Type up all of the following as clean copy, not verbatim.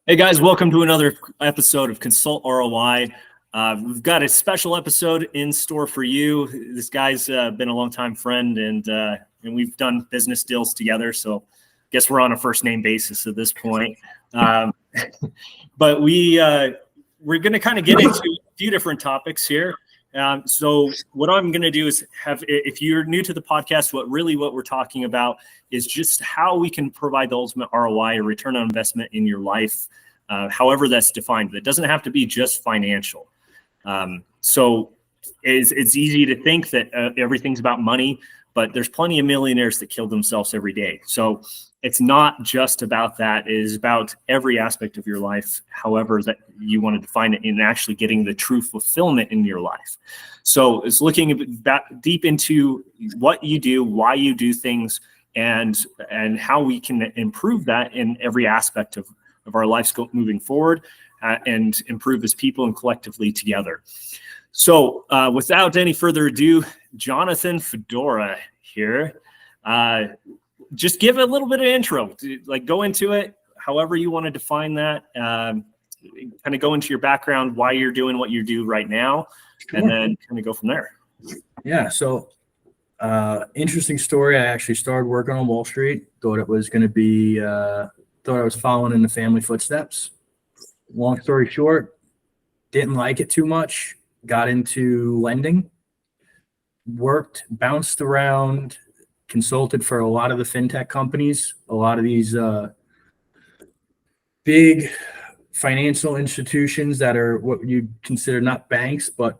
Hey guys, welcome to another episode of Consult ROI. We've got a special episode in store for you. This guy's been a longtime friend, and we've done business deals together. So, I guess we're on a first name basis at this point. But we're going to kind of get into a few different topics here. So what I'm going to do is if you're new to the podcast, what we're talking about is just how we can provide the ultimate ROI or return on investment in your life, however that's defined. It doesn't have to be just financial. So it's easy to think that everything's about money, but there's plenty of millionaires that kill themselves every day. So it's not just about that. It is about every aspect of your life, however that you want to define it, and actually getting the true fulfillment in your life. So it's looking back deep into what you do, why you do things, and how we can improve that in every aspect of our life scope moving forward, and improve as people and collectively together. So without any further ado, Jonathan Fodera here. Just give a little bit of intro, like go into it, however you want to define that, kind of go into your background, why you're doing what you do right now, and then kind of go from there. Yeah. So interesting story. I actually started working on Wall Street, thought it was going to be, thought I was following in the family footsteps. Long story short, didn't like it too much, got into lending, bounced around, consulted for a lot of the fintech companies, a lot of these big financial institutions that are what you consider not banks, but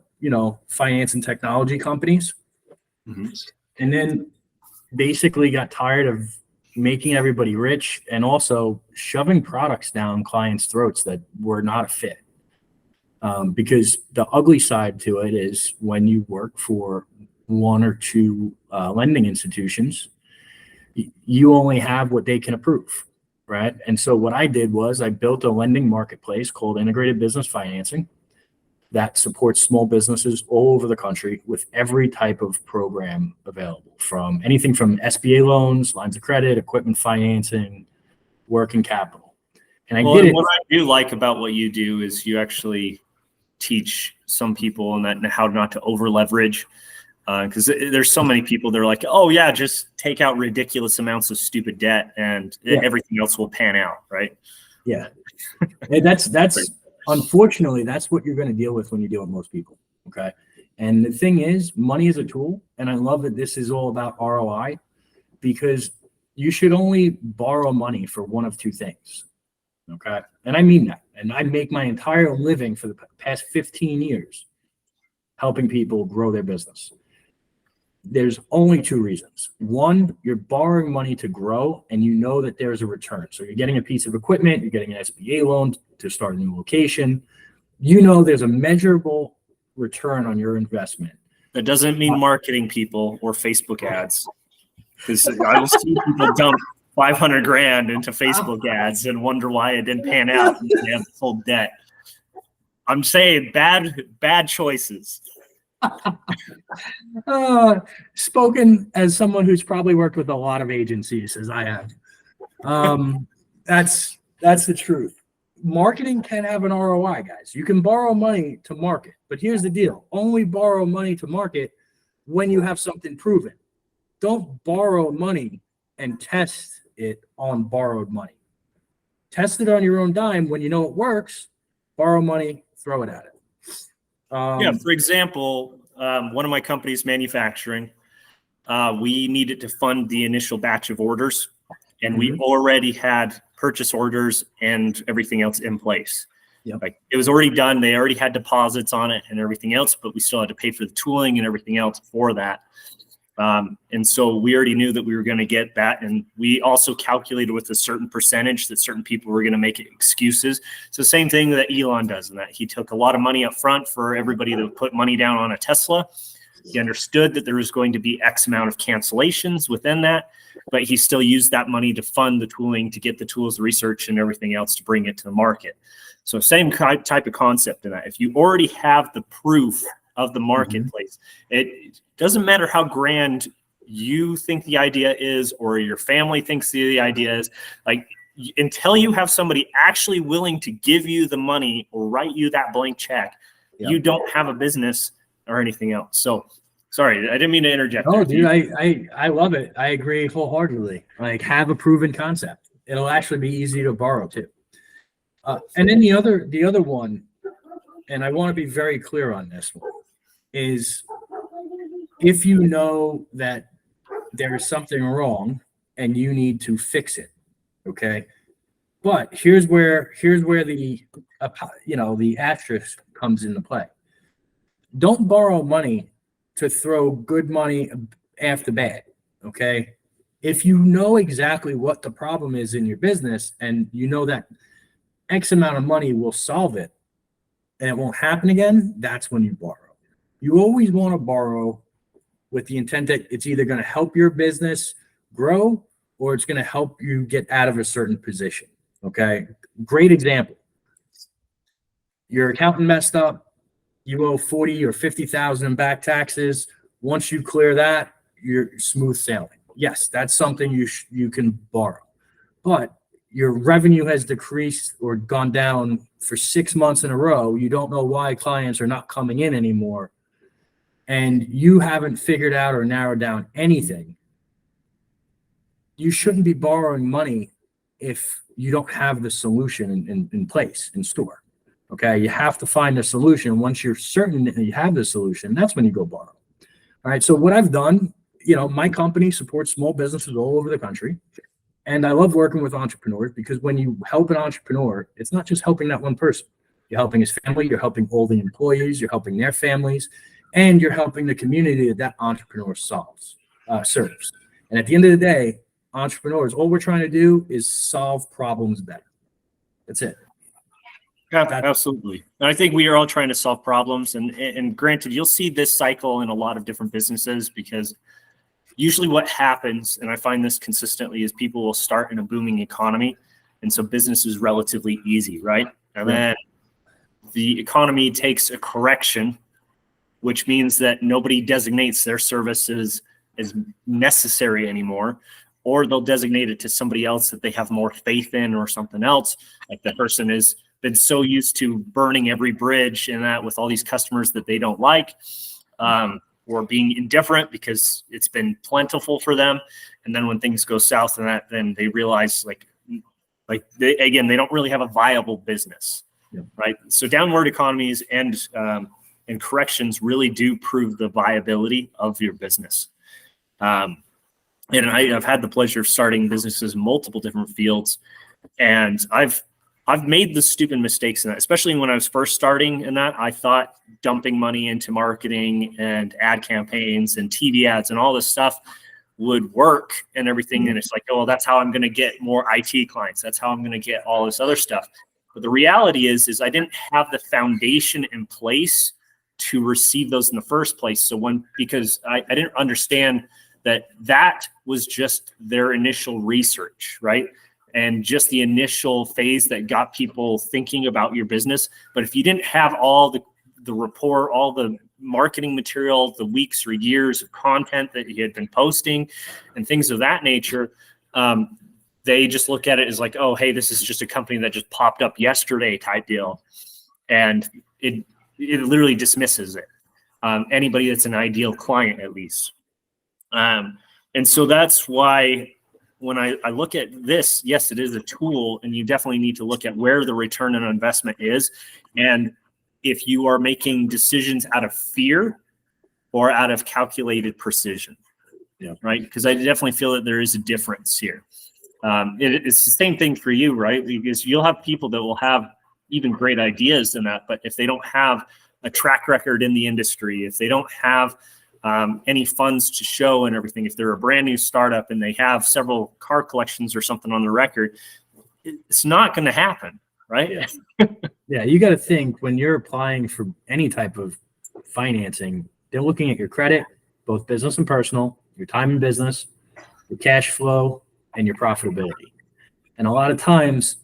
finance and technology companies. Mm-hmm. And then basically got tired of making everybody rich and also shoving products down clients' throats that were not a fit. Because the ugly side to it is when you work for one or two lending institutions, you only have what they can approve, right? And so what I did was I built a lending marketplace called Integrated Business Financing that supports small businesses all over the country with every type of program available, from anything from SBA loans, lines of credit, equipment financing, working capital. And what I do like about what you do is you actually teach some people and how not to over leverage. Because there's so many people that are like, oh yeah, just take out ridiculous amounts of stupid debt and everything else will pan out, right? Yeah. That's unfortunately, that's what you're going to deal with when you deal with most people. Okay. And the thing is, money is a tool. And I love that this is all about ROI, because you should only borrow money for one of two things. Okay. And I mean that. And I make my entire living for the past 15 years helping people grow their business. There's only two reasons. One, you're borrowing money to grow and you know that there's a return. So you're getting a piece of equipment, you're getting an SBA loan to start a new location. You know there's a measurable return on your investment. That doesn't mean marketing people or Facebook ads. Because I will see people dump $500,000 into Facebook ads and wonder why it didn't pan out and they have full debt. I'm saying bad choices. Spoken as someone who's probably worked with a lot of agencies, as I have. That's the truth. Marketing can have an ROI, guys. You can borrow money to market, but here's the deal: only borrow money to market when you have something proven. Don't borrow money and test it on borrowed money. Test it on your own dime. When you know it works, borrow money, throw it at it. For example, one of my companies, manufacturing, we needed to fund the initial batch of orders, and we already had purchase orders and everything else in place. Yep. Like it was already done. They already had deposits on it and everything else, but we still had to pay for the tooling and everything else for that. And so we already knew that we were going to get that. And we also calculated with a certain percentage that certain people were going to make excuses. So same thing that Elon does in that he took a lot of money up front for everybody to put money down on a Tesla. He understood that there was going to be X amount of cancellations within that, but he still used that money to fund the tooling, to get the tools, research, and everything else to bring it to the market. So same type of concept in that. If you already have the proof of the marketplace, it doesn't matter how grand you think the idea is or your family thinks the idea is. Like until you have somebody actually willing to give you the money or write you that blank check, you don't have a business or anything else. So sorry, I didn't mean to interject. Oh, dude, I love it. I agree wholeheartedly. Like, have a proven concept. It'll actually be easy to borrow too. And then the other one, and I want to be very clear on this one, is if you know that there is something wrong and you need to fix it, okay? But here's where the the asterisk comes into play. Don't borrow money to throw good money after bad, okay? If you know exactly what the problem is in your business and you know that X amount of money will solve it and it won't happen again, that's when you borrow. You always want to borrow with the intent that it's either going to help your business grow or it's going to help you get out of a certain position. Okay. Great example. Your accountant messed up. You owe 40 or 50,000 in back taxes. Once you clear that, you're smooth sailing. Yes, that's something you can borrow. But your revenue has decreased or gone down for 6 months in a row. You don't know why clients are not coming in anymore. And you haven't figured out or narrowed down anything. You shouldn't be borrowing money if you don't have the solution in place, in store. Okay, you have to find a solution. Once you're certain that you have the solution, that's when you go borrow. All right, so what I've done, my company supports small businesses all over the country. And I love working with entrepreneurs because when you help an entrepreneur, it's not just helping that one person. You're helping his family, you're helping all the employees, you're helping their families, and you're helping the community that entrepreneur serves. And at the end of the day, entrepreneurs, all we're trying to do is solve problems better. That's it. Yeah, absolutely. And I think we are all trying to solve problems. And granted, you'll see this cycle in a lot of different businesses because usually what happens, and I find this consistently, is people will start in a booming economy. And so business is relatively easy, right? And then the economy takes a correction, which means that nobody designates their services as necessary anymore, or they'll designate it to somebody else that they have more faith in or something else. Like the person has been so used to burning every bridge and that with all these customers that they don't like, or being indifferent because it's been plentiful for them. And then when things go south and that, then they realize they don't really have a viable business, right? So downward economies and corrections really do prove the viability of your business. And I've had the pleasure of starting businesses in multiple different fields, and I've made the stupid mistakes in that, especially when I was first starting in that. I thought dumping money into marketing and ad campaigns and TV ads and all this stuff would work and everything. And it's like, oh, well, that's how I'm going to get more IT clients. That's how I'm going to get all this other stuff. But the reality is I didn't have the foundation in place to receive those in the first place. So because I didn't understand that was just their initial research, right? And just the initial phase that got people thinking about your business. But if you didn't have all the rapport, all the marketing material, the weeks or years of content that you had been posting and things of that nature, they just look at it as like, oh, hey, this is just a company that just popped up yesterday type deal. And it literally dismisses it. Anybody that's an ideal client, at least. And so that's why when I look at this, yes, it is a tool, and you definitely need to look at where the return on investment is. And if you are making decisions out of fear or out of calculated precision, right? Because I definitely feel that there is a difference here. It's the same thing for you, right? Because you'll have people that will have even great ideas in that, but if they don't have a track record in the industry, if they don't have any funds to show and everything, if they're a brand new startup and they have several car collections or something on the record, it's not going to happen, right? Yeah, you got to think when you're applying for any type of financing, they're looking at your credit, both business and personal, your time in business, your cash flow, and your profitability. And a lot of times,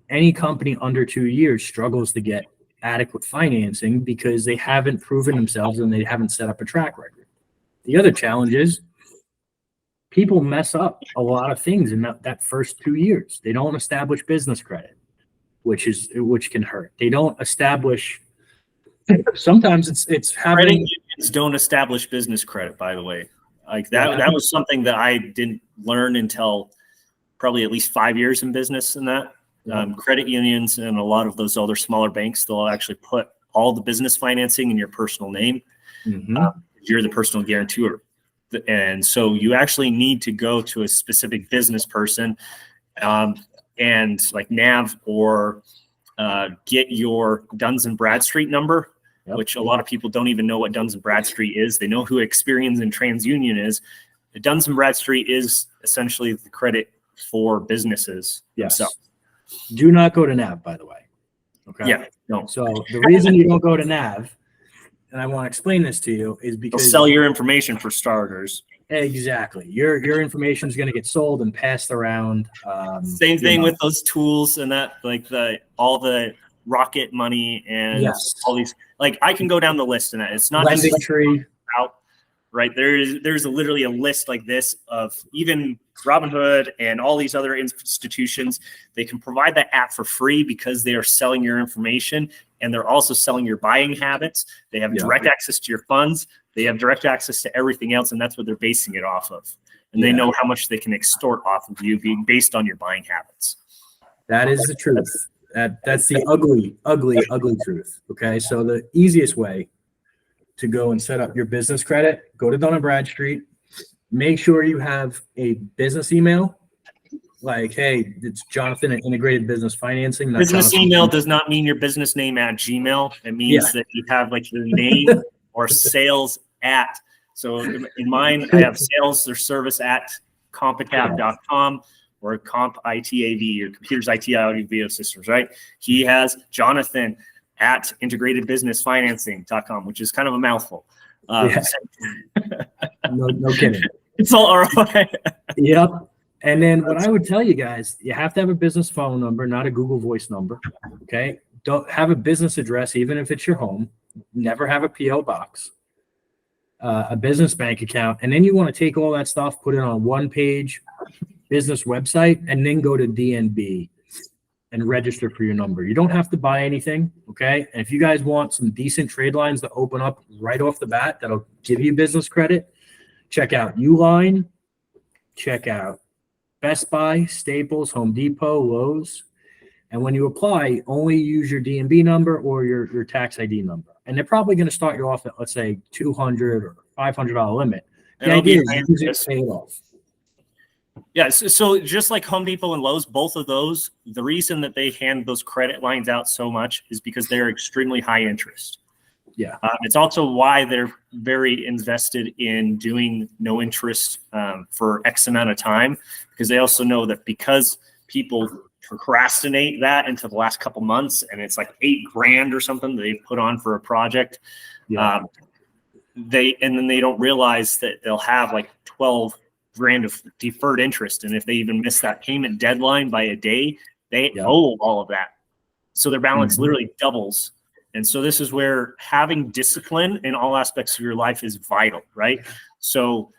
any company under 2 years struggles to get adequate financing because they haven't proven themselves and they haven't set up a track record. The other challenge is people mess up a lot of things in that first 2 years. They don't establish business credit, which can hurt. They don't establish. Sometimes it's Credit having. unions don't establish business credit, by the way. Like that was something that I didn't learn until probably at least 5 years in business. And that credit unions and a lot of those other smaller banks, they'll actually put all the business financing in your personal name. You're the personal guarantor. And so you actually need to go to a specific business person and like NAV or get your Duns and Bradstreet number, which a lot of people don't even know what Duns and Bradstreet is. They know who Experian and TransUnion is. The Duns and Bradstreet is essentially the credit for businesses themselves. Do not go to NAV, by the way. Okay. Yeah. No. So the reason you don't go to NAV, and I want to explain this to you, is because they'll sell your information for starters. Exactly. Your information is going to get sold and passed around. Same thing with those tools and that, like all the Rocket Money and all these. Like I can go down the list and that it's not Lending just Tree. Out, right? There's literally a list like this of even Robinhood and all these other institutions. They can provide that app for free because they are selling your information and they're also selling your buying habits. They have direct access to your funds. They have direct access to everything else, and that's what they're basing it off of. And they know how much they can extort off of you being based on your buying habits. That is the truth. That's the ugly, ugly, ugly truth. Okay, so the easiest way to go and set up your business credit, go to Dun & Bradstreet. Make sure you have a business email. Like, hey, it's Jonathan at Integrated Business Financing. Business email does not mean your business name at Gmail. It means that you have like your name or sales at. So in mine, I have sales or service at compacab.com or comp ITAV or computers IT audio video systems, right? He has Jonathan at integratedbusinessfinancing.com, which is kind of a mouthful. No kidding. It's all ROI. Yep. And then what I would tell you guys, you have to have a business phone number, not a Google Voice number. Okay. Don't have a business address, even if it's your home. Never have a PO box, a business bank account. And then you want to take all that stuff, put it on one page business website, and then go to DNB and register for your number. You don't have to buy anything. Okay. And if you guys want some decent trade lines to open up right off the bat, that'll give you business credit, check out Uline, check out Best Buy, Staples, Home Depot, Lowe's. And when you apply, only use your DNB number or your tax ID number. And they're probably going to start you off at, let's say, $200 or $500 limit. The idea is use it to pay it off. Yeah, so just like Home Depot and Lowe's, both of those, the reason that they hand those credit lines out so much is because they're extremely high interest. Yeah. It's also why they're very invested in doing no interest for X amount of time, because they also know that because people procrastinate that into the last couple months and it's like $8,000 or something they put on for a project. And then they don't realize that they'll have like $12,000 of deferred interest. And if they even miss that payment deadline by a day, they owe all of that. So their balance literally doubles. And so this is where having discipline in all aspects of your life is vital, right? So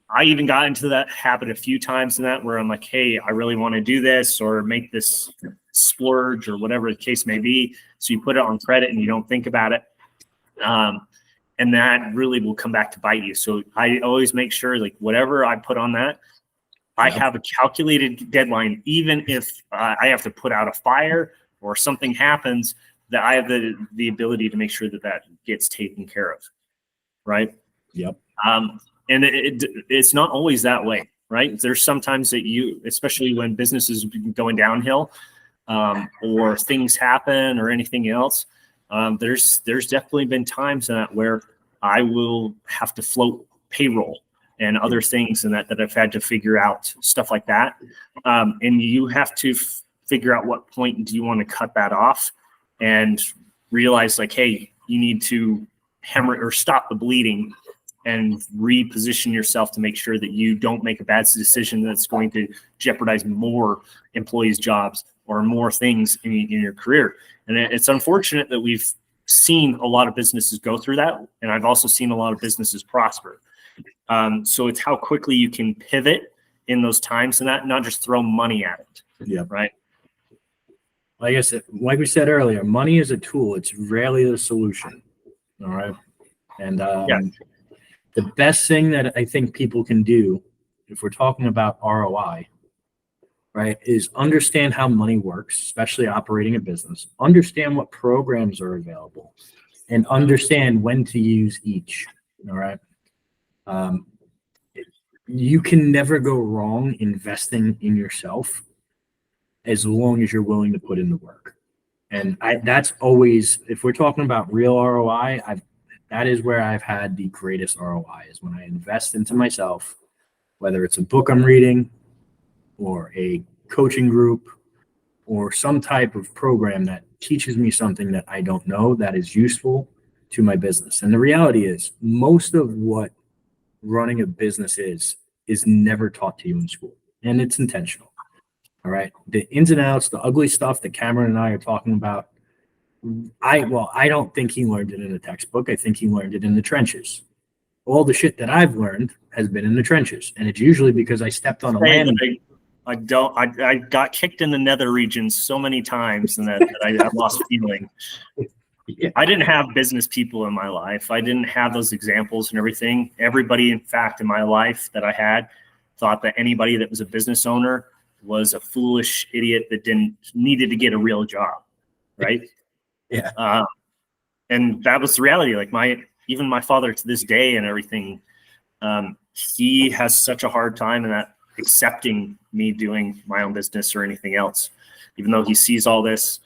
I even got into that habit a few times in that where I'm like, hey, I really want to do this or make this splurge or whatever the case may be. So you put it on credit and you don't think about it. And that really will come back to bite you. So I always make sure like whatever I put on that, I have a calculated deadline, even if I have to put out a fire or something happens, that I have the ability to make sure that that gets taken care of. Right. Yep. And it's not always that way, right? There's sometimes that you, especially when business is going downhill or things happen or anything else, there's definitely been times in that where I will have to float payroll and other things and that I've had to figure out, stuff like that. And you have to figure out what point do you want to cut that off and realize like, hey, you need to hemorrhage or stop the bleeding and reposition yourself to make sure that you don't make a bad decision that's going to jeopardize more employees' jobs or more things in your career. And it's unfortunate that we've seen a lot of businesses go through that. And I've also seen a lot of businesses prosper. So it's how quickly you can pivot in those times and that, not just throw money at it. Yeah. Right. Like I said, like we said earlier, money is a tool. It's rarely the solution. All right. And the best thing that I think people can do, if we're talking about ROI, right, is understand how money works, especially operating a business, understand what programs are available, and understand when to use each. All right. You can never go wrong investing in yourself as long as you're willing to put in the work. And that's always, if we're talking about real ROI, that is where I've had the greatest ROI, is when I invest into myself, whether it's a book I'm reading or a coaching group or some type of program that teaches me something that I don't know that is useful to my business. And the reality is, most of what running a business is never taught to you in school, and it's intentional. All right. The ins and outs, the ugly stuff that Cameron and I are talking about, I don't think he learned it in a textbook. I think he learned it in the trenches. All the shit that I've learned has been in the trenches, and it's usually because I stepped on a land. I got kicked in the nether regions so many times and that I lost feeling. Yeah. I didn't have business people in my life. I didn't have those examples and everything. Everybody, in fact, in my life that I had thought that anybody that was a business owner was a foolish idiot that needed to get a real job. Right. Yeah. And that was the reality. Like even my father to this day and everything, he has such a hard time in that accepting me doing my own business or anything else, even though he sees all this.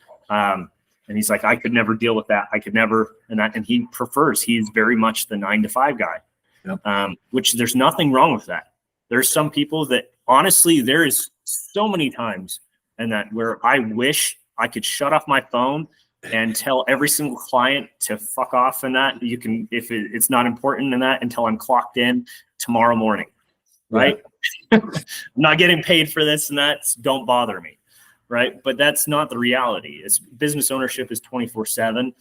And he's like, I could never deal with that. I could never. And he's very much the 9-to-5 guy. Yep. Which there's nothing wrong with that. There's some people that honestly, there is so many times and that where I wish I could shut off my phone and tell every single client to fuck off and that you can, if it's not important in that, until I'm clocked in tomorrow morning. Right. Yeah. I'm not getting paid for this and that. Don't bother me. Right. But that's not the reality. It's business ownership is 24/7.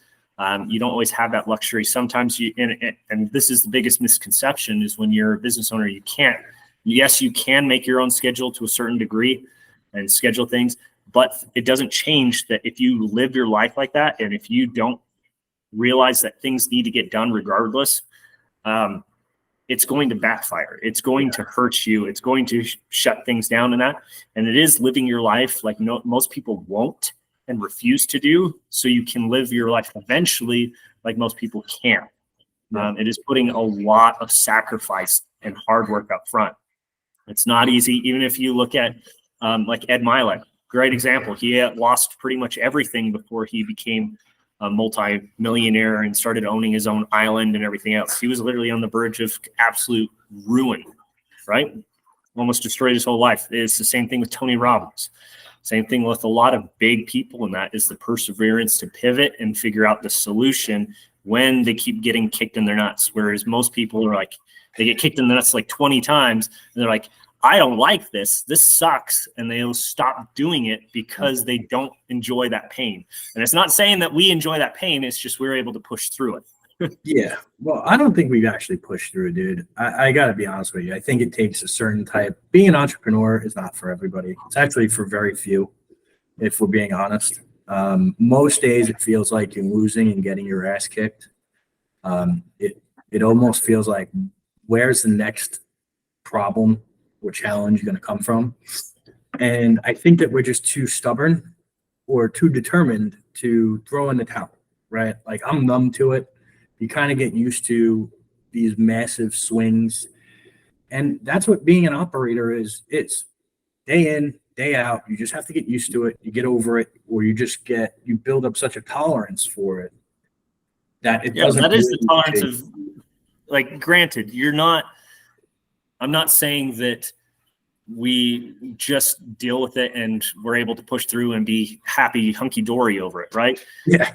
You don't always have that luxury. Sometimes and this is the biggest misconception, is when you're a business owner, you can make your own schedule to a certain degree and schedule things, but it doesn't change that if you live your life like that, and if you don't realize that things need to get done regardless, it's going to backfire. It's going to hurt you. It's going to shut things down and that. And it is living your life like most people won't and refuse to do, so you can live your life eventually like most people can. It is putting a lot of sacrifice and hard work up front. It's not easy. Even if you look at like Ed Mylett, great example. He had lost pretty much everything before he became a multi-millionaire and started owning his own island and everything else. He was literally on the verge of absolute ruin, right? Almost destroyed his whole life. It's the same thing with Tony Robbins. Same thing with a lot of big people, and that is the perseverance to pivot and figure out the solution when they keep getting kicked in their nuts. Whereas most people are like, they get kicked in the nuts like 20 times, and they're like, I don't like this. This sucks. And they'll stop doing it because they don't enjoy that pain. And it's not saying that we enjoy that pain. It's just we're able to push through it. Yeah. Well, I don't think we've actually pushed through it, dude. I got to be honest with you. I think it takes a certain type. Being an entrepreneur is not for everybody. It's actually for very few, if we're being honest. Most days it feels like you're losing and getting your ass kicked. It almost feels like, where's the next problem or challenge going to come from? And I think that we're just too stubborn or too determined to throw in the towel, right? Like, I'm numb to it. You kind of get used to these massive swings. And that's what being an operator is. It's day in, day out. You just have to get used to it. You get over it, or you build up such a tolerance for it that it doesn't. That is the tolerance of, like, granted, I'm not saying that we just deal with it and we're able to push through and be happy, hunky-dory over it, right? Yeah.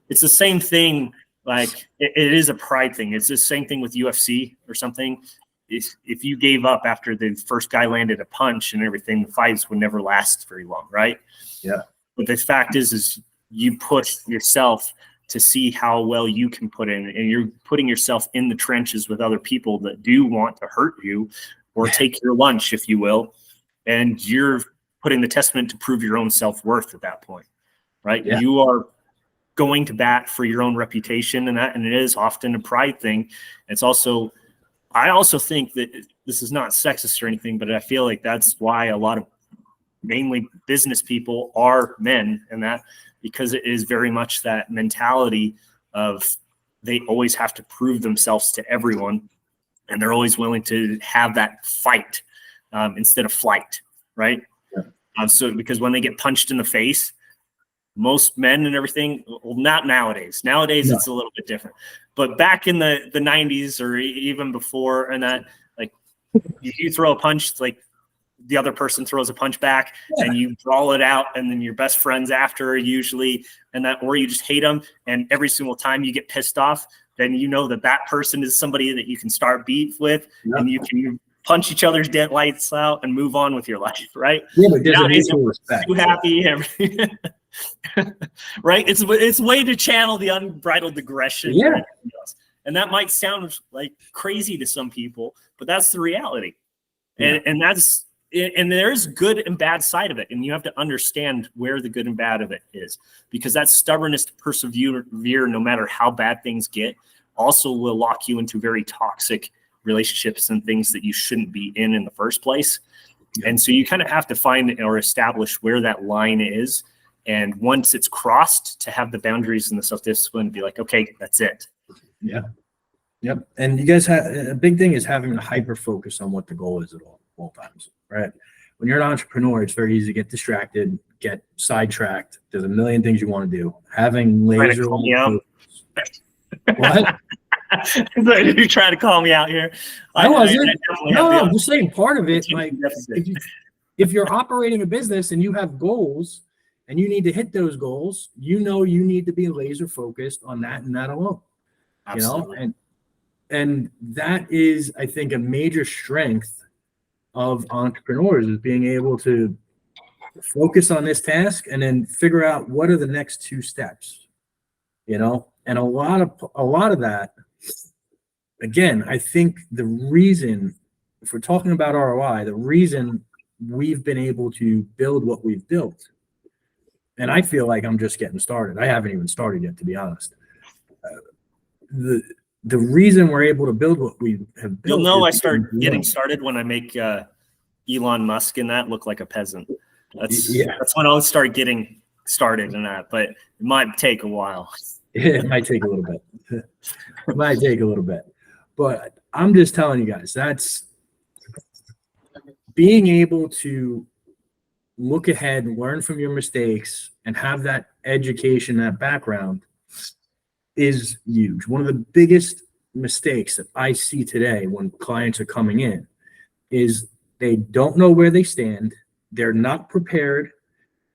It's the same thing. Like, it is a pride thing. It's the same thing with UFC or something. If you gave up after the first guy landed a punch and everything, the fights would never last very long, right? Yeah. But the fact is you push yourself to see how well you can put in, and you're putting yourself in the trenches with other people that do want to hurt you or take your lunch, if you will. And you're putting the testament to prove your own self-worth at that point, right? Yeah. You are going to bat for your own reputation, and it is often a pride thing. It's also, I also think that this is not sexist or anything, but I feel like that's why a lot of mainly business people are men, and that because it is very much that mentality of they always have to prove themselves to everyone, and they're always willing to have that fight instead of flight, right? Yeah. So because when they get punched in the face, most men and everything, well, not nowadays. Nowadays, It's a little bit different. But back in the 90s or even before, and that, like, you throw a punch, like the other person throws a punch back, and you brawl it out, and then you're best friends after usually, and that, or you just hate them, and every single time you get pissed off, then you know that person is somebody that you can start beef with, and you can punch each other's dead lights out and move on with your life, right? Yeah, but nowadays, respect. Too happy, right? It's a way to channel the unbridled aggression. Yeah. And that might sound like crazy to some people, but that's the reality. Yeah. And there's good and bad side of it. And you have to understand where the good and bad of it is, because that stubbornness to persevere no matter how bad things get also will lock you into very toxic relationships and things that you shouldn't be in the first place. Yeah. And so you kind of have to find or establish where that line is. And once it's crossed, to have the boundaries and the self-discipline to be like, okay, that's it. Yeah. Yep. And you guys have a big thing is having a hyper focus on what the goal is at all times, right? When you're an entrepreneur, it's very easy to get distracted, get sidetracked. There's a million things you want to do. Having laser focus. What? You're trying to call me out here. I'm just saying part of it, like if you're operating a business and you have goals and you need to hit those goals, you need to be laser focused on that and that alone. Absolutely. And that is, I think, a major strength of entrepreneurs is being able to focus on this task and then figure out what are the next two steps, and a lot of that, again, I think the reason, if we're talking about ROI, the reason we've been able to build what we've built, and I feel like I'm just getting started. I haven't even started yet, to be honest. The reason we're able to build what we have built. You'll know I start getting started when I make Elon Musk and that look like a peasant. That's when I'll start getting started in that, but it might take a while. It might take a little bit. But I'm just telling you guys, that's being able to look ahead and learn from your mistakes and have that education, that background is huge. One of the biggest mistakes that I see today when clients are coming in is they don't know where they stand, they're not prepared,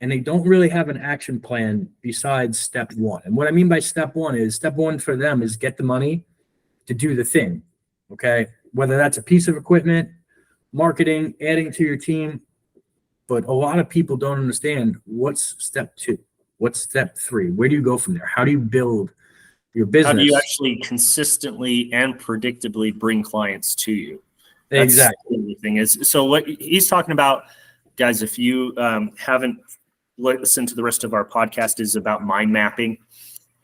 and they don't really have an action plan besides step one. And what I mean by step one for them is get the money to do the thing, okay? Whether that's a piece of equipment, marketing, adding to your team. But a lot of people don't understand what's step two, what's step three, where do you go from there? How do you build your business? How do you actually consistently and predictably bring clients to you? Exactly. The thing is, so what he's talking about, guys, if you haven't listened to the rest of our podcast, is about mind mapping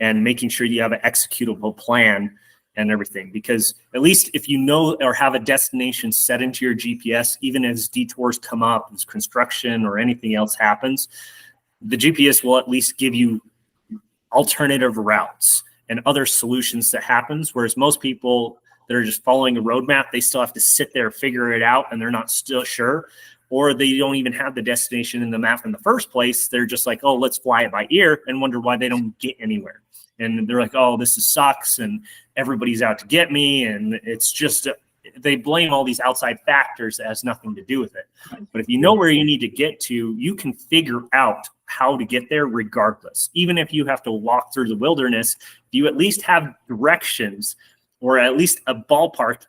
and making sure you have an executable plan and everything. Because at least if you know or have a destination set into your GPS, even as detours come up, as construction or anything else happens, the GPS will at least give you alternative routes and other solutions that happens. Whereas most people that are just following a roadmap, they still have to sit there, figure it out, and they're not still sure, or they don't even have the destination in the map in the first place. They're just like, oh, let's fly it by ear, and wonder why they don't get anywhere. And they're like, oh, this sucks, and everybody's out to get me. And it's just, they blame all these outside factors that has nothing to do with it. But if you know where you need to get to, you can figure out how to get there regardless. Even if you have to walk through the wilderness, you at least have directions or at least a ballpark.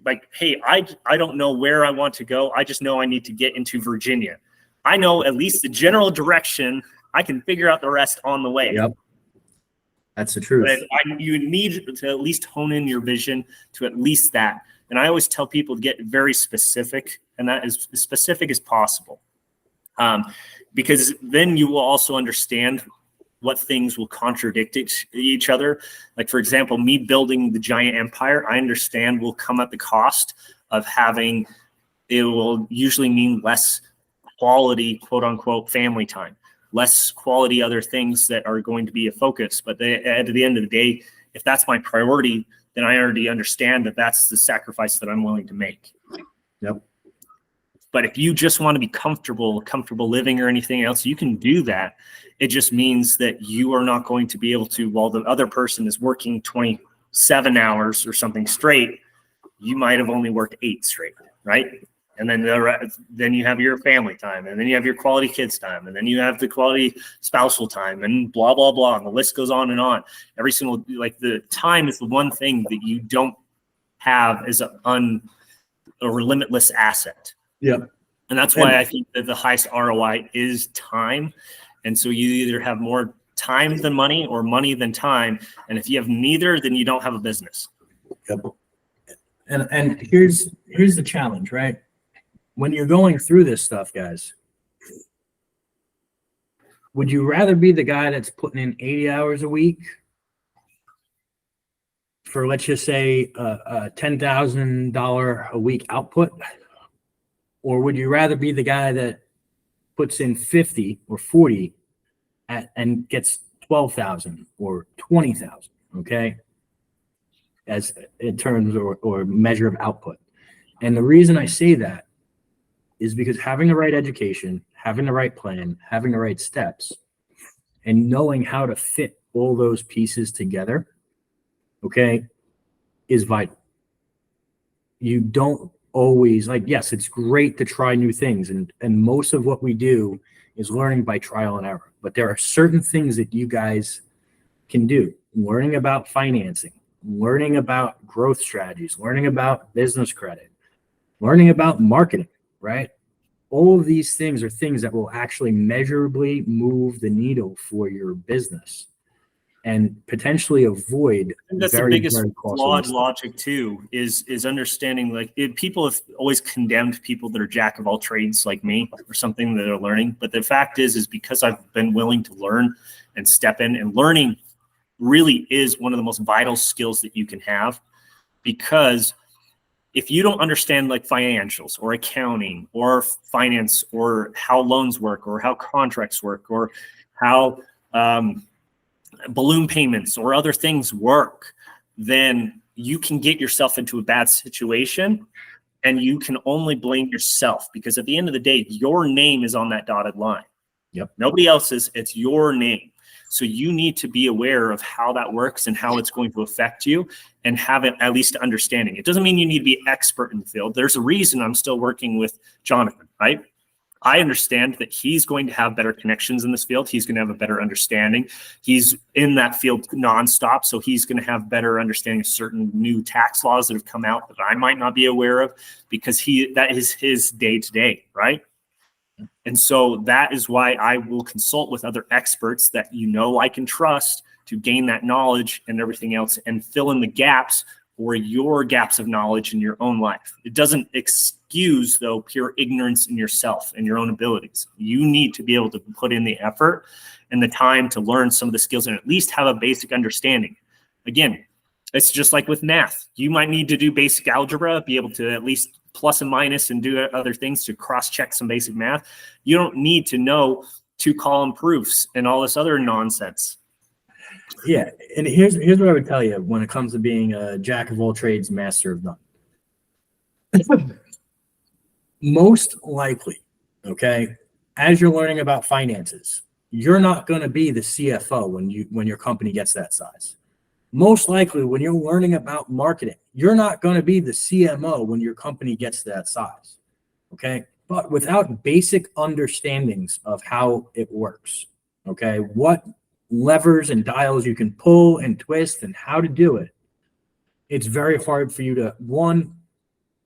Like, hey, I don't know where I want to go. I just know I need to get into Virginia. I know at least the general direction. I can figure out the rest on the way. Yep. That's the truth. But you need to at least hone in your vision to at least that. And I always tell people to get very specific, and that is as specific as possible. Because then you will also understand what things will contradict each other. Like, for example, me building the giant empire, I understand will come at the cost of having, it will usually mean less quality, quote unquote, family time, less quality other things that are going to be a focus. But at the end of the day, if that's my priority, then I already understand that that's the sacrifice that I'm willing to make. Yep. But if you just want to be comfortable living or anything else, you can do that. It just means that you are not going to be able to, while the other person is working 27 hours or something straight, you might have only worked 8 straight, right? And then you have your family time, and then you have your quality kids time, and then you have the quality spousal time, and blah, blah, blah. And the list goes on and on. Every single, like, the time is the one thing that you don't have as a limitless asset. Yeah. And that's why I think that the highest ROI is time. And so you either have more time than money or money than time. And if you have neither, then you don't have a business. Yep. And here's the challenge, right? When you're going through this stuff, guys, would you rather be the guy that's putting in 80 hours a week for, let's just say, a $10,000 a week output? Or would you rather be the guy that puts in 50 or 40 and gets 12,000 or 20,000, okay, as in terms or measure of output? And the reason I say that is because having the right education, having the right plan, having the right steps, and knowing how to fit all those pieces together, okay, is vital. You don't always, like, yes, it's great to try new things, and most of what we do is learning by trial and error. But there are certain things that you guys can do. Learning about financing, learning about growth strategies, learning about business credit, learning about marketing, right? All of these things are things that will actually measurably move the needle for your business and potentially avoid. That's the biggest flawed logic too, is understanding, like, people have always condemned people that are jack of all trades like me or something that are learning. But the fact is because I've been willing to learn and step in, and learning really is one of the most vital skills that you can have. Because if you don't understand, like, financials or accounting or finance or how loans work or how contracts work or how balloon payments or other things work, then you can get yourself into a bad situation, and you can only blame yourself, because at the end of the day, your name is on that dotted line. Yep. Nobody else's, it's your name. So you need to be aware of how that works and how it's going to affect you, and have it at least understanding. It doesn't mean you need to be expert in the field. There's a reason I'm still working with Jonathan, right? I understand that he's going to have better connections in this field. He's going to have a better understanding. He's in that field nonstop, so he's going to have better understanding of certain new tax laws that have come out that I might not be aware of, because that is his day-to-day, right? And so that is why I will consult with other experts that I can trust to gain that knowledge and everything else, and fill in the gaps or your gaps of knowledge in your own life. It doesn't excuse, though, pure ignorance in yourself and your own abilities. You need to be able to put in the effort and the time to learn some of the skills and at least have a basic understanding. Again, it's just like with math. You might need to do basic algebra, be able to at least plus and minus and do other things to cross-check some basic math. You don't need to know 2-column proofs and all this other nonsense. Yeah, and here's what I would tell you when it comes to being a jack of all trades, master of none. Most likely, okay, as you're learning about finances, you're not going to be the CFO when your company gets that size. Most likely, when you're learning about marketing, you're not going to be the CMO when your company gets that size, okay? But without basic understandings of how it works, okay, what levers and dials you can pull and twist and how to do it, it's very hard for you to, one,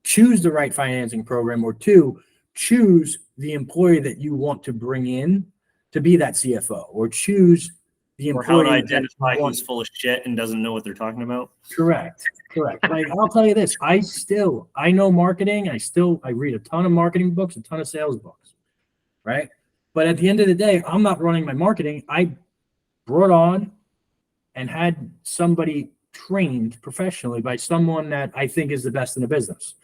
choose the right financing program, or two, choose the employee that you want to bring in to be that CFO, or choose the Or how to employee that identify you want. who's full of shit and doesn't know what they're talking about. Correct. Like, I'll tell you this, I know marketing. I read a ton of marketing books, a ton of sales books, right? But at the end of the day, I'm not running my marketing. I brought on and had somebody trained professionally by someone that I think is the best in the business.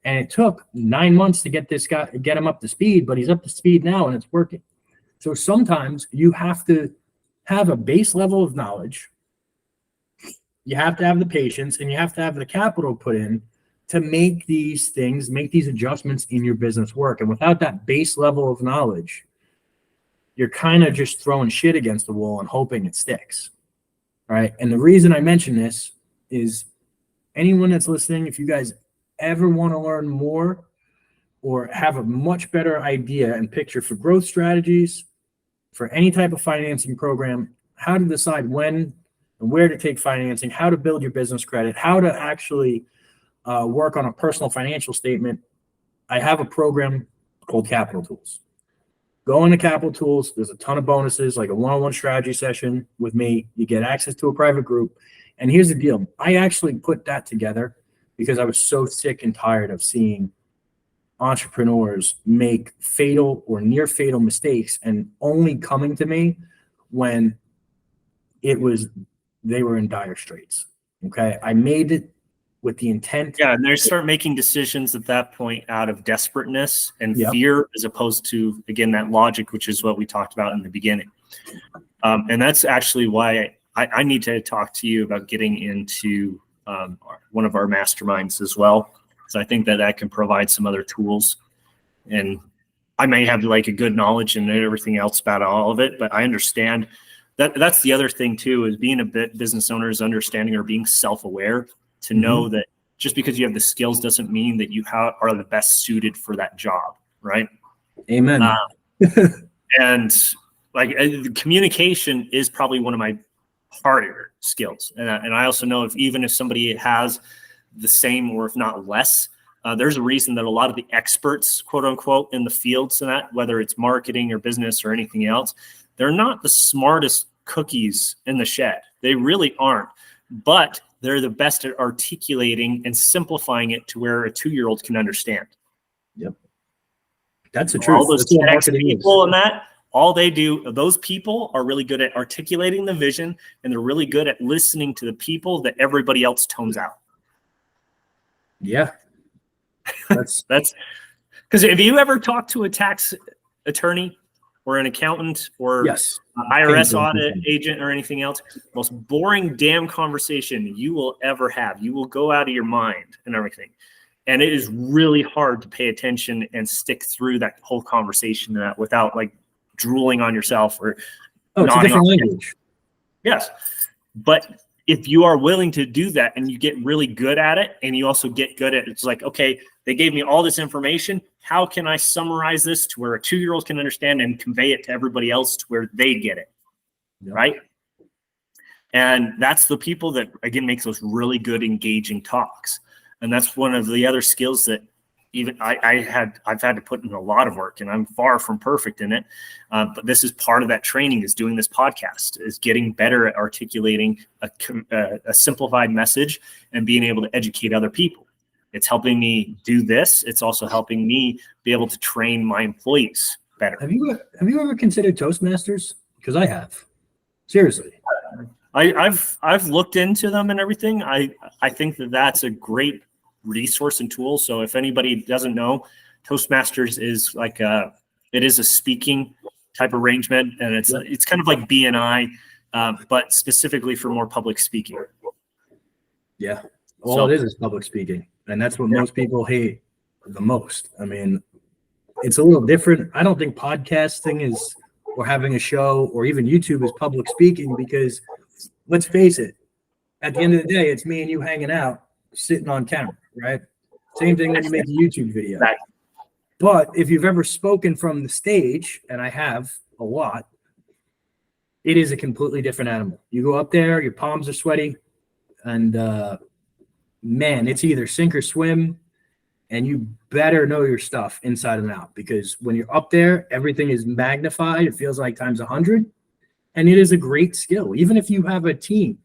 And it took 9 months to get him up to speed, but he's up to speed now and it's working. So sometimes you have to have a base level of knowledge. You have to have the patience, and you have to have the capital put in to make these adjustments in your business work. And without that base level of knowledge, you're kind of just throwing shit against the wall and hoping it sticks. Right. And the reason I mention this is anyone that's listening, if you guys ever want to learn more or have a much better idea and picture for growth strategies, for any type of financing program, how to decide when and where to take financing, how to build your business credit, how to actually work on a personal financial statement, I have a program called Capital Tools. Go into Capital Tools. There's a ton of bonuses, like a one-on-one strategy session with me. You get access to a private group. And here's the deal. I actually put that together because I was so sick and tired of seeing entrepreneurs make fatal or near fatal mistakes and only coming to me when they were in dire straits. Okay. I made it with the intent. Yeah. And they start making decisions at that point out of desperateness and fear, as opposed to, again, that logic, which is what we talked about in the beginning. And that's actually why I need to talk to you about getting into one of our masterminds as well. So I think that can provide some other tools, and I may have like a good knowledge and everything else about all of it, but I understand that's the other thing too, is being a business owner is understanding or being self-aware to know that just because you have the skills doesn't mean that you are the best suited for that job. Right. Amen. And like communication is probably one of my harder skills. And I also know even if somebody has the same, or if not less, there's a reason that a lot of the experts, quote unquote, in the fields and that, whether it's marketing or business or anything else, they're not the smartest cookies in the shed. They really aren't, but they're the best at articulating and simplifying it to where a 2-year-old can understand. Yep. That's the truth. All those people and that, all they do, those people are really good at articulating the vision, and they're really good at listening to the people that everybody else tones out. Yeah. That's because if you ever talk to a tax attorney or an accountant or IRS audit agent or anything else, most boring damn conversation you will ever have. You will go out of your mind and everything. And it is really hard to pay attention and stick through that whole conversation without like drooling on yourself or it's a different language. Yes. But if you are willing to do that and you get really good at it, and you also get good at it's like, okay, they gave me all this information. How can I summarize this to where a 2-year-old can understand and convey it to everybody else to where they get it? Yep. Right. And that's the people that, again, makes those really good, engaging talks. And that's one of the other skills that even I've had to put in a lot of work, and I'm far from perfect in it. But this is part of that training, is doing this podcast, is getting better at articulating a simplified message and being able to educate other people. It's helping me do this. It's also helping me be able to train my employees better. Have you ever considered Toastmasters? Because I have. Seriously. I've looked into them and everything. I think that's a great resource and tool. So if anybody doesn't know, Toastmasters is like it is a speaking type arrangement, and it's kind of like BNI, but specifically for more public speaking. Yeah. All it is public speaking. And that's what most people hate the most. I mean, it's a little different. I don't think podcasting is, or having a show, or even YouTube is public speaking, because let's face it, at the end of the day, it's me and you hanging out, sitting on camera, right? Same thing when you make a YouTube video. Right. But if you've ever spoken from the stage, and I have a lot, it is a completely different animal. You go up there, your palms are sweaty, and man, it's either sink or swim, and you better know your stuff inside and out, because when you're up there, everything is magnified. It feels like times 100. And it is a great skill, even if you have a team.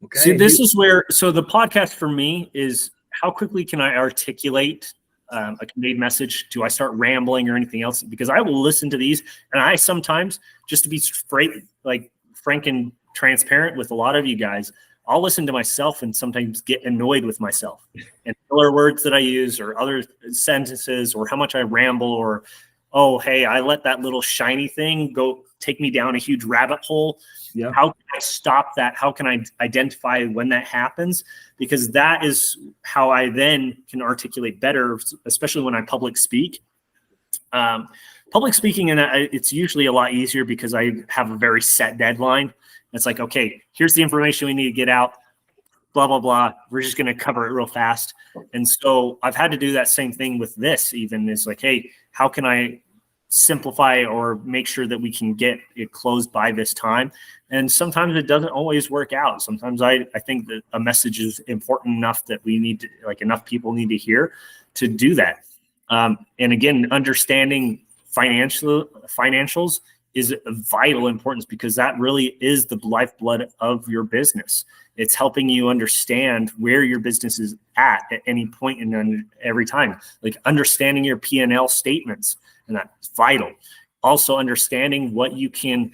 Okay. See, this is where, so the podcast for me is how quickly can I articulate a conveyed message? Do I start rambling or anything else? Because I will listen to these, and I sometimes, just to be straight, like frank and transparent with a lot of you guys, I'll listen to myself and sometimes get annoyed with myself and filler words that I use or other sentences or how much I ramble or, oh, hey, I let that little shiny thing go take me down a huge rabbit hole. Yeah. How can I stop that? How can I identify when that happens? Because that is how I then can articulate better, especially when I public speak. Public speaking, and it's usually a lot easier because I have a very set deadline. It's like, okay, here's the information we need to get out, blah, blah, blah. We're just going to cover it real fast. And so I've had to do that same thing with this even. It's like, hey, how can I simplify or make sure that we can get it closed by this time? And sometimes it doesn't always work out. Sometimes I think that a message is important enough that we need to, like, enough people need to hear to do that. And again, understanding financials is of vital importance because that really is the lifeblood of your business. It's helping you understand where your business is at any point in every time. Like understanding your P&L statements, and that's vital. Also understanding what you can,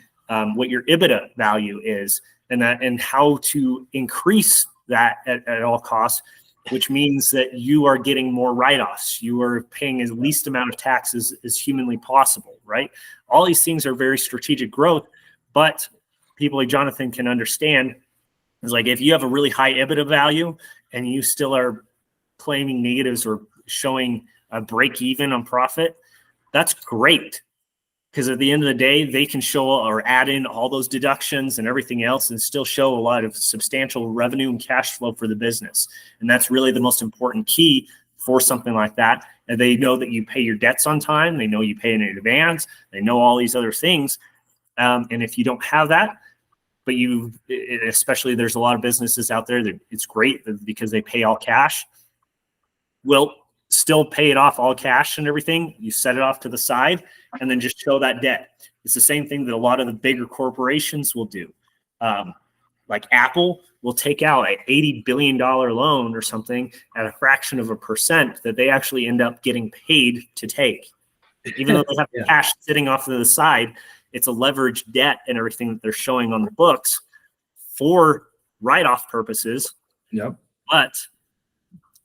what your EBITDA value is, and how to increase that at all costs, which means that you are getting more write-offs. You are paying as least amount of taxes as humanly possible, right? All these things are very strategic growth, but people like Jonathan can understand is like if you have a really high EBITDA value and you still are claiming negatives or showing a break even on profit, that's great. Because at the end of the day, they can show or add in all those deductions and everything else and still show a lot of substantial revenue and cash flow for the business. And that's really the most important key for something like that. And they know that you pay your debts on time. They know you pay in advance. They know all these other things. And if you don't have that, but especially there's a lot of businesses out there that it's great because they pay all cash. Well, still pay it off all cash and everything. You set it off to the side and then just show that debt. It's the same thing that a lot of the bigger corporations will do. Like Apple will take out an $80 billion loan or something at a fraction of a percent that they actually end up getting paid to take. Even though they have cash sitting off to the side, it's a leveraged debt and everything that they're showing on the books for write-off purposes. Yep. But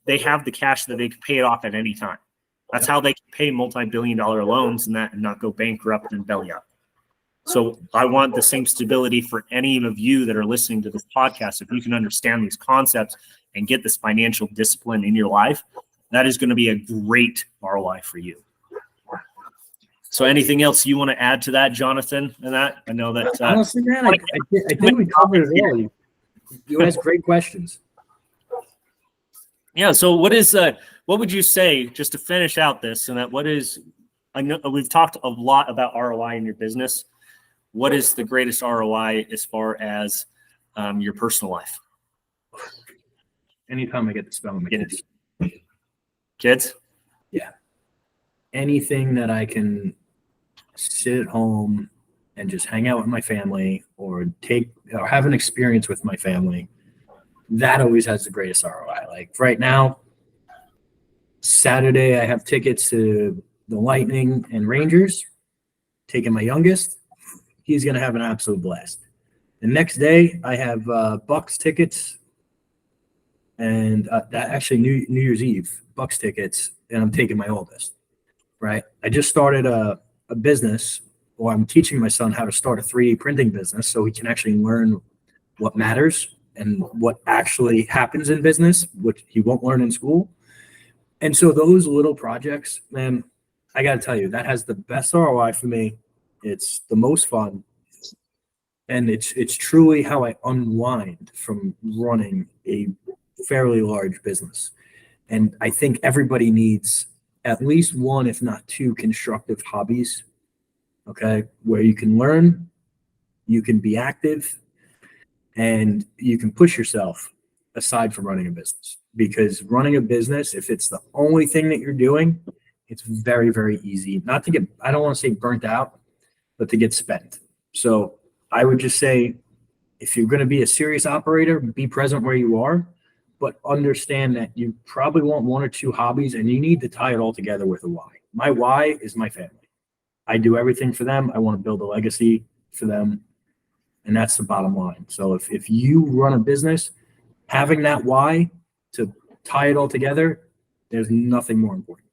they have the cash that they can pay it off at any time. That's how they can pay multi-billion-dollar loans and not go bankrupt and belly up. So I want the same stability for any of you that are listening to this podcast. If you can understand these concepts and get this financial discipline in your life, that is going to be a great ROI for you. So anything else you want to add to that, Jonathan? And that I know that honestly, man, I think we covered it all. You asked great questions. Yeah. So what would you say, just to finish out this, and that what is, I know we've talked a lot about ROI in your business. What is the greatest ROI as far as your personal life? Anytime I get to spend with my kids. Kids? Yeah. Anything that I can sit at home and just hang out with my family or have an experience with my family, that always has the greatest ROI. Like right now, Saturday, I have tickets to the Lightning and Rangers, taking my youngest. He's going to have an absolute blast. The next day, I have Bucks tickets and actually New Year's Eve, Bucks tickets, and I'm taking my oldest, right? I just started a business, or I'm teaching my son how to start a 3D printing business so he can actually learn what matters and what actually happens in business, which he won't learn in school. And so those little projects, man, I got to tell you, that has the best ROI for me. It's the most fun. And it's truly how I unwind from running a fairly large business. And I think everybody needs at least one, if not two, constructive hobbies, okay, where you can learn, you can be active, and you can push yourself aside from running a business. Because running a business, if it's the only thing that you're doing, it's very, very easy not to get, I don't want to say burnt out, but to get spent. So I would just say, if you're going to be a serious operator, be present where you are, but understand that you probably want one or two hobbies and you need to tie it all together with a why. My why is my family. I do everything for them. I want to build a legacy for them. And that's the bottom line. So if you run a business, having that why to tie it all together, there's nothing more important.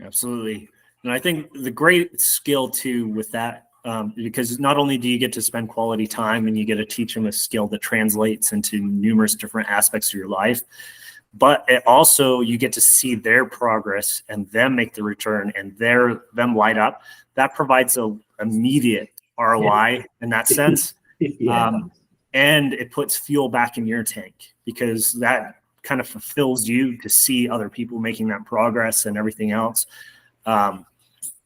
Absolutely. And I think the great skill too with that, because not only do you get to spend quality time and you get to teach them a skill that translates into numerous different aspects of your life, but it also you get to see their progress and them make the return and them light up. That provides a immediate ROI in that sense. And it puts fuel back in your tank, because that kind of fulfills you to see other people making that progress and everything else,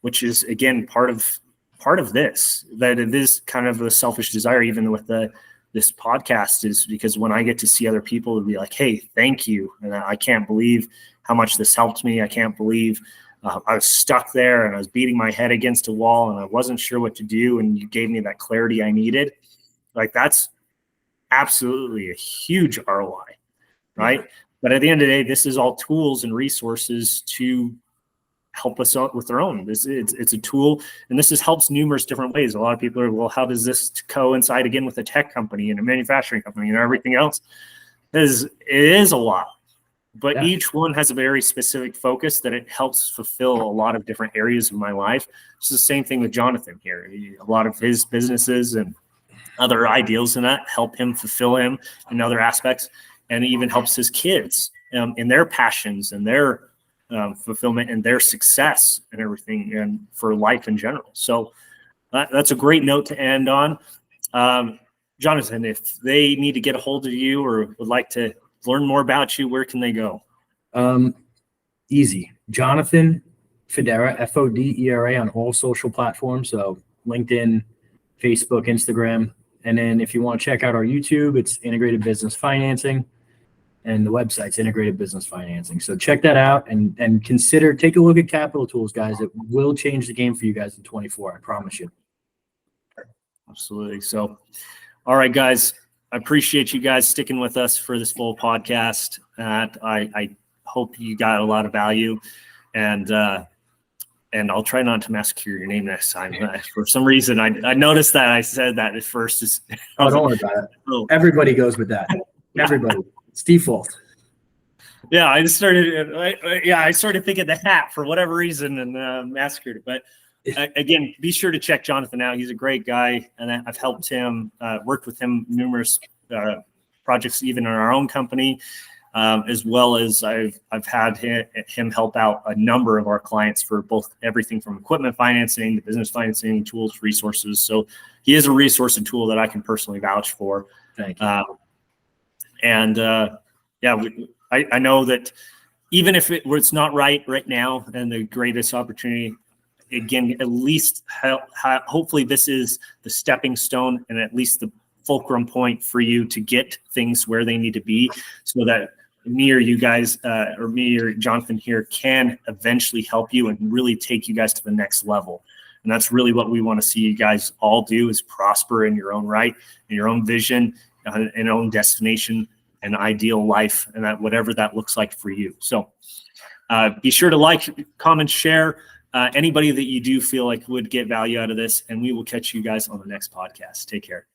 which is, again, part of this, that it is kind of a selfish desire, even with this podcast, is because when I get to see other people be like, hey, thank you. And I can't believe how much this helped me. I can't believe I was stuck there and I was beating my head against a wall and I wasn't sure what to do. And you gave me that clarity I needed. Like, that's absolutely a huge ROI, right? But at the end of the day, this is all tools and resources to help us out with our own. It's a tool, and this helps numerous different ways. A lot of people are, well, how does this coincide again with a tech company and a manufacturing company and everything else? It is a lot, but each one has a very specific focus that it helps fulfill a lot of different areas of my life. It's the same thing with Jonathan here. A lot of his businesses and other ideals in that help him fulfill him in other aspects, and it even helps his kids in their passions and their fulfillment and their success and everything, and for life in general. So that's a great note to end on. Jonathan, if they need to get a hold of you or would like to learn more about you, where can they go? Easy. Jonathan Fodera, Fodera, on all social platforms. So LinkedIn, Facebook, Instagram. And then if you want to check out our YouTube, it's Integrated Business Financing. And the website's Integrated Business Financing. So check that out and take a look at Capital Tools, guys. It will change the game for you guys in 24. I promise you. Absolutely. So, all right, guys, I appreciate you guys sticking with us for this full podcast. I hope you got a lot of value, and I'll try not to massacre your name next time. For some reason, I noticed that I said that at first. Don't worry about it. Everybody goes with that. Everybody. It's default. Yeah, I started thinking the hat for whatever reason and massacred it. But again, be sure to check Jonathan out. He's a great guy, and I've helped him, worked with him numerous projects, even in our own company, as well as I've had him help out a number of our clients for both everything from equipment financing to business financing, tools, resources. So he is a resource and tool that I can personally vouch for. Thank you. I know that even if it's not right now and the greatest opportunity, again, at least hopefully this is the stepping stone and at least the fulcrum point for you to get things where they need to be, so that me or you guys or me or Jonathan here can eventually help you and really take you guys to the next level. And that's really what we want to see you guys all do, is prosper in your own right, in your own vision, and own destination and ideal life, and that whatever that looks like for you. So be sure to like, comment, share anybody that you do feel like would get value out of this, and we will catch you guys on the next podcast. Take care.